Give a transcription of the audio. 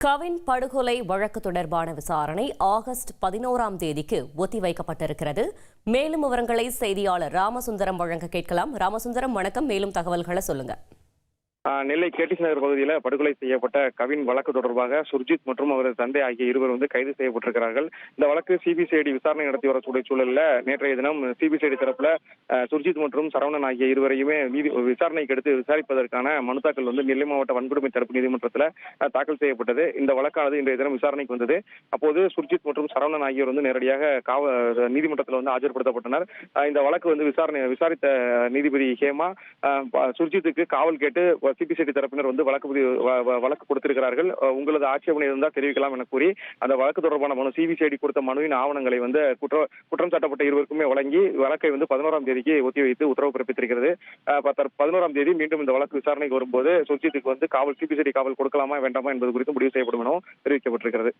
கவின் படுகொலை வழக்கு தொடர்பான விசாரணை ஆகஸ்ட் 11ஆம் தேதிக்கு ஒத்திவைக்கப்பட்டிருக்கிறது. மேலும் விவரங்களை செய்தியாளர் ராமசுந்தரம் வழங்க கேட்கலாம். ராமசுந்தரம், வணக்கம். மேலும் தகவல்களை சொல்லுங்க. நெல்லை கேடிசி நகர் பகுதியில் படுகொலை செய்யப்பட்ட கவின் வழக்கு தொடர்பாக சுர்ஜித் மற்றும் அவரது தந்தை ஆகிய இருவர் கைது செய்யப்பட்டிருக்கிறார்கள். இந்த வழக்கு சிபிசிஐடி விசாரணை நடத்தி வரக்கூடிய சூழலில் நேற்றைய தினம் சிபிசிஐடி தரப்புல சுர்ஜித் மற்றும் சரவணன் ஆகிய இருவரையுமே விசாரணைக்கு எடுத்து விசாரிப்பதற்கான மனு தாக்கல் நெல்லை மாவட்ட வன்கொடுமை தடுப்பு நீதிமன்றத்தில் தாக்கல் செய்யப்பட்டது. இந்த வழக்கானது இன்றைய தினம் விசாரணைக்கு வந்தது. அப்போது சுர்ஜித் மற்றும் சரவணன் ஆகியோர் நேரடியாக நீதிமன்றத்தில் ஆஜர்படுத்தப்பட்டனர். இந்த வழக்கு விசாரித்த நீதிபதி ஹேமா சுர்ஜித்துக்கு காவல் கேட்டு சிபிசிஐடி தரப்பினர் வழக்கு கொடுத்திருக்கிறார்கள். உங்களது ஆட்சேபனை இருந்தால் தெரிவிக்கலாம் என கூறி அந்த வழக்கு தொடர்பான மனு சிபிசிஐடி கொடுத்த மனுவின் ஆவணங்களை குற்றம் சாட்டப்பட்ட இருவருக்குமே வழங்கி வழக்கை 11ஆம் தேதிக்கு ஒத்திவைத்து உத்தரவு பிறப்பித்திருக்கிறது. 11ஆம் தேதி மீண்டும் இந்த வழக்கு விசாரணைக்கு வரும்போது சுர்ஜித்துக்கு சிபிசிஐடி காவல் கொடுக்கலாமா வேண்டாமா என்பது குறித்து முடிவு செய்யப்படும் என தெரிவிக்கப்பட்டிருக்கிறது.